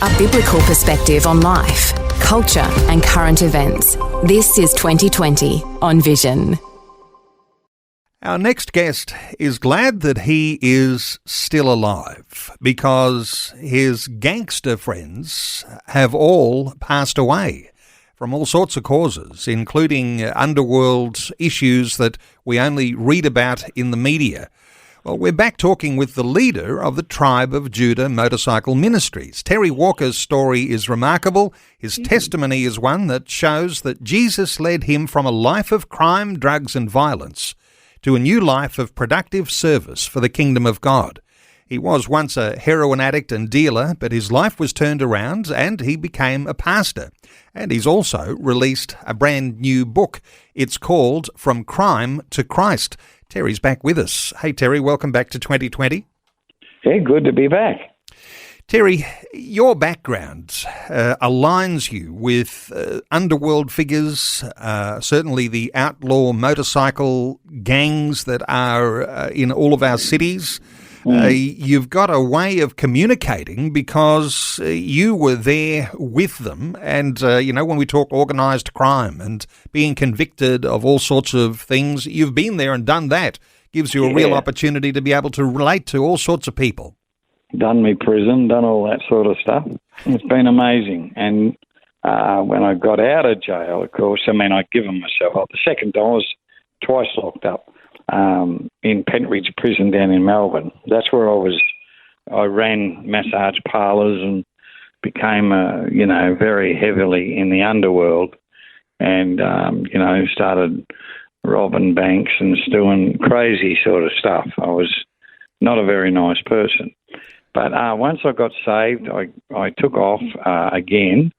A biblical perspective on life, culture and current events. This is 2020 on Vision. Our next guest is glad that he is still alive because his gangster friends have all passed away from all sorts of causes, including underworld issues that we only read about in the media. Well, we're back talking with the leader of the Tribe of Judah Motorcycle Ministries. Terry Walker's story is remarkable. His testimony is one that shows that Jesus led him from a life of crime, drugs and violence to a new life of productive service for the kingdom of God. He was once a heroin addict and dealer, but his life was turned around and he became a pastor. And he's also released a brand new book. It's called From Crime to Christ. Terry's back with us. Hey, Terry, welcome back to 2020. Yeah, good to be back. Terry, your background aligns you with underworld figures, certainly the outlaw motorcycle gangs that are in all of our cities. You've got a way of communicating because you were there with them. And, when we talk organised crime and being convicted of all sorts of things, you've been there and done that. Gives you a real opportunity to be able to relate to all sorts of people. Done me prison, done all that sort of stuff. It's been amazing. And when I got out of jail, of course, I'd given myself up. The second time I was twice locked up. In Pentridge Prison down in Melbourne. That's where I ran massage parlours and became, very heavily in the underworld and, started robbing banks and doing crazy sort of stuff. I was not a very nice person. But once I got saved, I took off again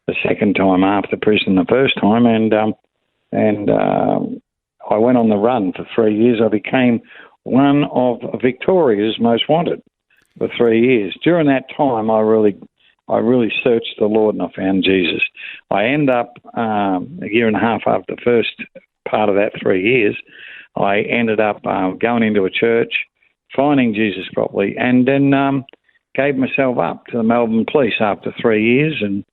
the second time after prison the first time and I went on the run for 3 years. I became one of Victoria's most wanted for 3 years. During that time, I really searched the Lord and I found Jesus. I ended up a year and a half after the first part of that 3 years, I ended up going into a church, finding Jesus properly, and then gave myself up to the Melbourne Police after 3 years and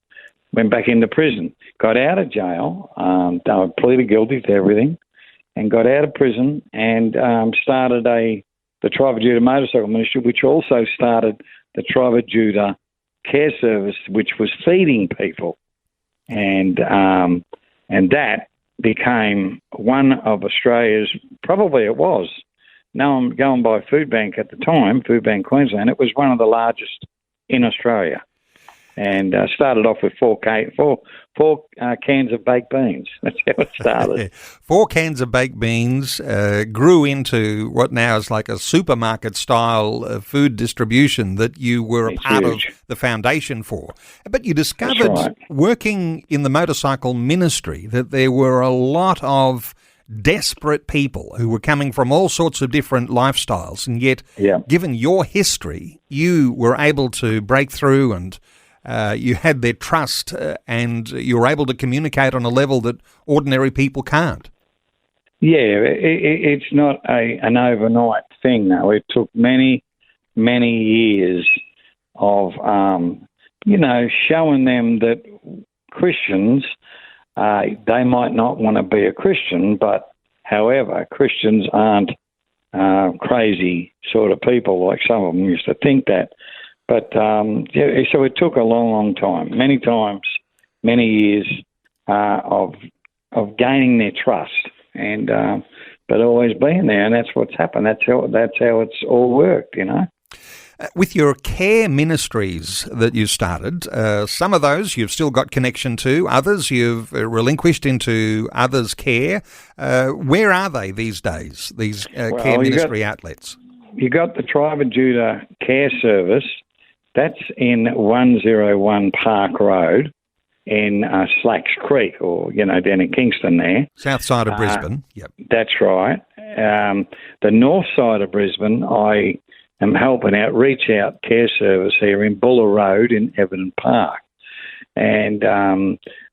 went back into prison. Got out of jail, I pleaded guilty to everything, and got out of prison and started the Tribe of Judah Motorcycle Ministry, which also started the Tribe of Judah Care Service, which was feeding people. And that became one of Australia's, probably it was, now I'm going by Food Bank at the time, Food Bank Queensland, it was one of the largest in Australia. And started off with four cans of baked beans. That's how it started. 4 cans of baked beans grew into what now is like a supermarket-style food distribution that you were a part of the foundation for. But you discovered, working in the motorcycle ministry, that there were a lot of desperate people who were coming from all sorts of different lifestyles. And yet, given your history, you were able to break through and you had their trust and you were able to communicate on a level that ordinary people can't. Yeah, it's not an overnight thing, though. It took many, many years of, showing them that Christians, they might not want to be a Christian, but however, Christians aren't crazy sort of people like some of them used to think that. But, so it took a long, long time, many times, many years of gaining their trust and but always being there, and that's what's happened. That's how it's all worked, With your care ministries that you started, some of those you've still got connection to, others you've relinquished into others' care. Where are they these days, these care ministry outlets? You got the Tribe of Judah Care Service. That's in 101 Park Road in Slacks Creek, or, down in Kingston there. South side of Brisbane, yep. That's right. The north side of Brisbane, I am helping out Reach Out Care Service here in Buller Road in Everton Park. And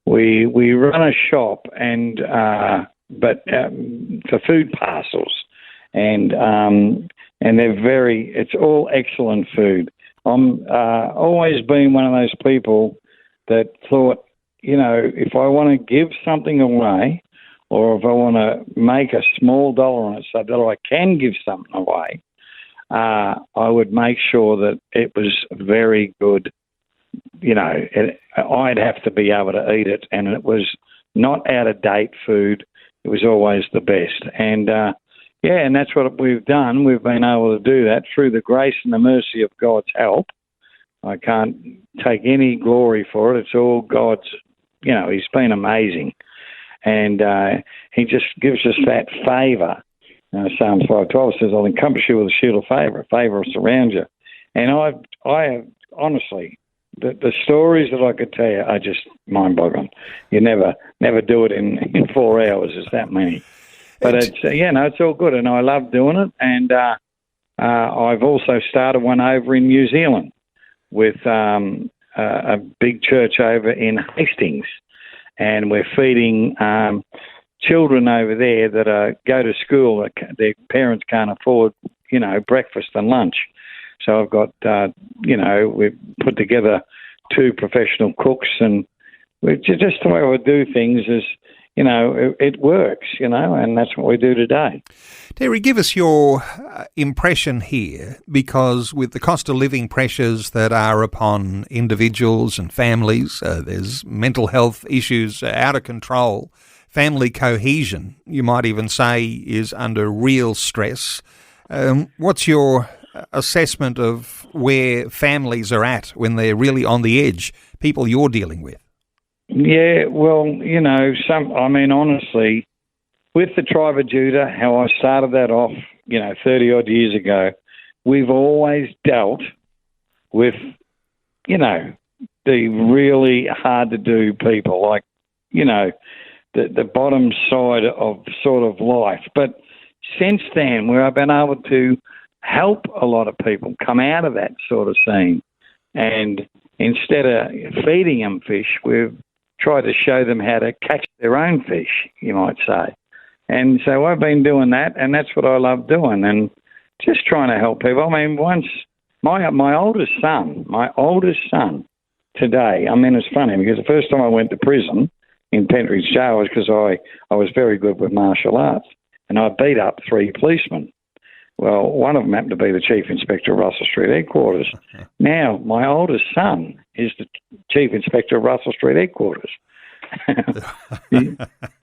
we run a shop and for food parcels. And they're it's all excellent food. I'm always been one of those people that thought, if I want to give something away, or if I want to make a small dollar on it so that I can give something away, I would make sure that it was very good. I'd have to be able to eat it, and it was not out-of-date food. It was always the best. And, and that's what we've done. We've been able to do that through the grace and the mercy of God's help. I can't take any glory for it. It's all God's, He's been amazing. And He just gives us that favour. Psalms 5:12 says, I'll encompass you with a shield of favour will surround you. And I have honestly, the stories that I could tell you are just mind-boggling. You never do it in 4 hours. There's that many. But it's all good, and I love doing it. And I've also started one over in New Zealand with a big church over in Hastings, and we're feeding children over there that go to school that their parents can't afford, breakfast and lunch. So I've got, we've put together 2 professional cooks, and just the way we do things is, it works, and that's what we do today. Terry, give us your impression here, because with the cost of living pressures that are upon individuals and families, there's mental health issues out of control. Family cohesion, you might even say, is under real stress. What's your assessment of where families are at when they're really on the edge, people you're dealing with? Yeah, well, honestly, with the Tribe of Judah, how I started that off, 30-odd years ago, we've always dealt with, the really hard-to-do people, like, the bottom side of sort of life. But since then, where I've been able to help a lot of people come out of that sort of scene, and instead of feeding them fish, we've tried to show them how to catch their own fish, you might say. And so I've been doing that, and that's what I love doing, and just trying to help people. once my oldest son today, it's funny because the first time I went to prison in Pentridge Jail was because I was very good with martial arts, and I beat up 3 policemen. Well, one of them happened to be the Chief Inspector of Russell Street Headquarters. Now, my oldest son is the Chief Inspector of Russell Street Headquarters. He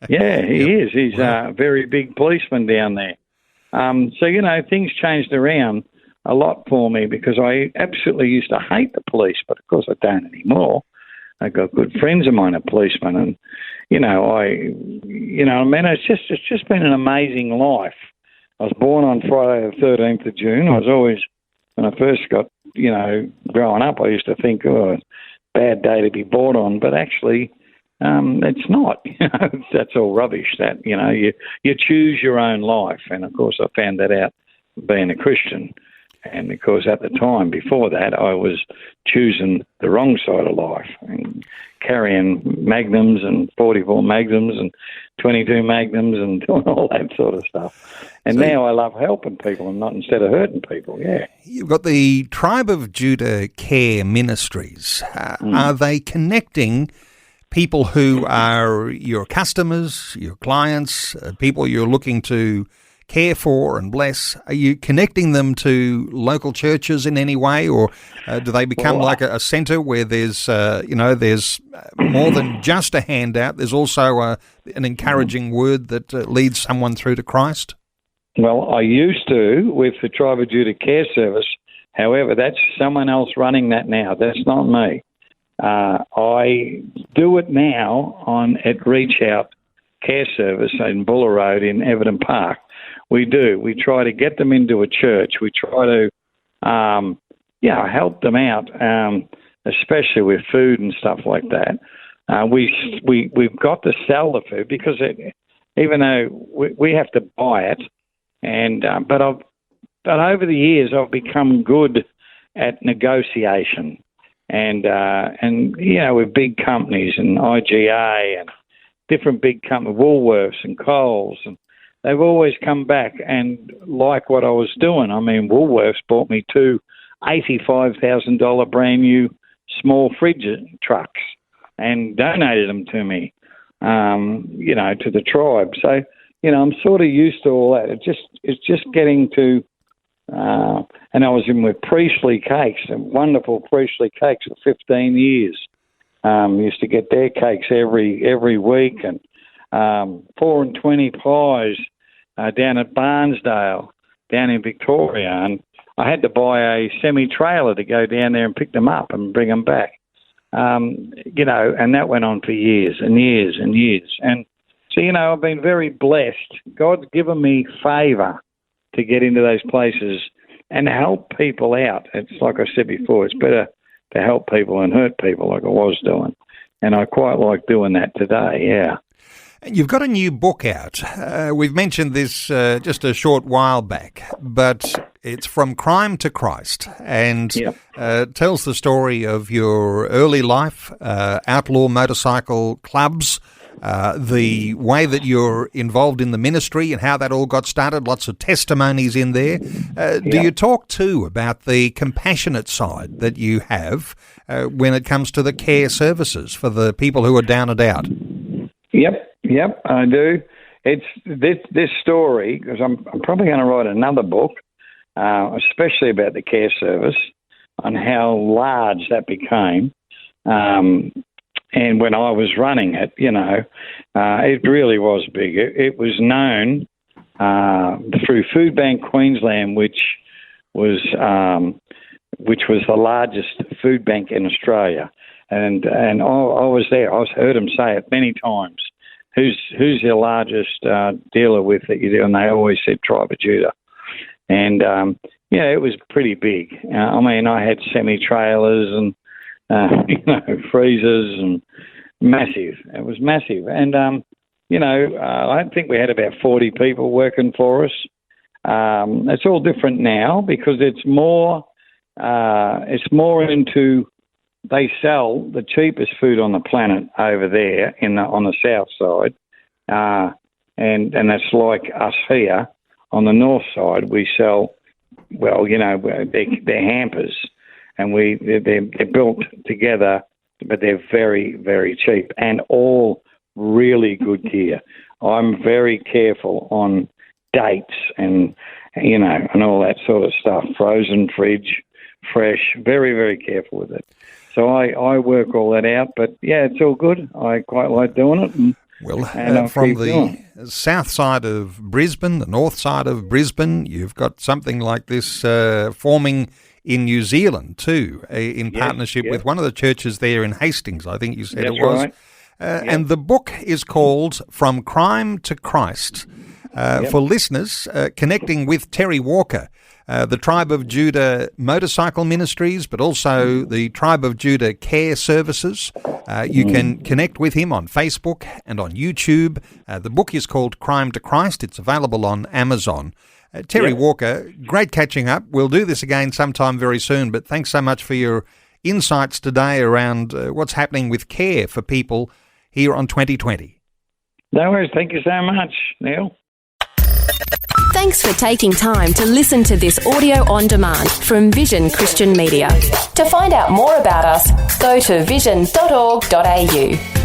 is. He's a very big policeman down there. Things changed around a lot for me because I absolutely used to hate the police, but of course I don't anymore. I've got good friends of mine are policemen, and, it's just been an amazing life. I was born on Friday the 13th of June. I was always, when I first got, growing up, I used to think, bad day to be born on, but actually it's not. That's all rubbish. That, you choose your own life. And, of course, I found that out being a Christian. And, of course, at the time before that, I was choosing the wrong side of life and carrying magnums and 44 magnums and 22 magnums and doing all that sort of stuff. And now I love helping people and not instead of hurting people, yeah. You've got the Tribe of Judah Care Ministries. Are they connecting people who are your customers, your clients, people you're looking to care for and bless? Are you connecting them to local churches in any way, or do they become like a centre where there's there's more than just a handout? There's also an encouraging word that leads someone through to Christ. Well, I used to with the Tribe of Judah Care Service. However, that's someone else running that now. That's not me. I do it now at Reach Out Care Service in Buller Road in Everton Park. We do. We try to get them into a church. We try to, help them out, especially with food and stuff like that. We've got to sell the food because even though we have to buy it, and but over the years I've become good at negotiation, and with big companies and IGA and different big companies, Woolworths and Coles, and they've always come back and like what I was doing. Woolworths bought me 2 $85,000 brand new small fridge trucks and donated them to me, to the tribe. So, I'm sort of used to all that. It's just getting to, and I was in with Priestley Cakes, wonderful Priestley Cakes for 15 years. Used to get their cakes every week, and 4 and 20 pies down at Barnsdale, down in Victoria, and I had to buy a semi-trailer to go down there and pick them up and bring them back. And that went on for years and years and years. And so, I've been very blessed. God's given me favour to get into those places and help people out. It's like I said before, it's better to help people and hurt people like I was doing. And I quite like doing that today, yeah. You've got a new book out. We've mentioned this just a short while back, but it's From Crime to Christ, and tells the story of your early life, outlaw motorcycle clubs, the way that you're involved in the ministry and how that all got started, lots of testimonies in there. Do you talk too about the compassionate side that you have when it comes to the care services for the people who are down and out? Yep, I do. It's this story, because I'm probably going to write another book, especially about the care service, on how large that became. And when I was running it, it really was big. It was known through Food Bank Queensland, which was the largest food bank in Australia. And I was there. I heard them say it many times. Who's your largest dealer with that you do? And they always said Tribe of Judah. And, it was pretty big. I had semi-trailers and, freezers and massive. It was massive. And, I think we had about 40 people working for us. It's all different now because it's more into... They sell the cheapest food on the planet over there on the south side, and that's like us here. On the north side, we sell, they're hampers, and they're built together, but they're very, very cheap and all really good gear. I'm very careful on dates and all that sort of stuff. Frozen fridge, fresh, very, very careful with it. So I work all that out, but it's all good. I quite like doing it. And from the south side of Brisbane, the north side of Brisbane, you've got something like this forming in New Zealand too, in partnership with one of the churches there in Hastings, I think you said it was. Right. And the book is called From Crime to Christ. For listeners, connecting with Terry Walker, the Tribe of Judah Motorcycle Ministries, but also the Tribe of Judah Care Services. You can connect with him on Facebook and on YouTube. The book is called Crime to Christ. It's available on Amazon. Terry Walker, great catching up. We'll do this again sometime very soon, but thanks so much for your insights today around what's happening with care for people here on 2020. No worries. Thank you so much, Neil. Thanks for taking time to listen to this audio on demand from Vision Christian Media. To find out more about us, go to vision.org.au.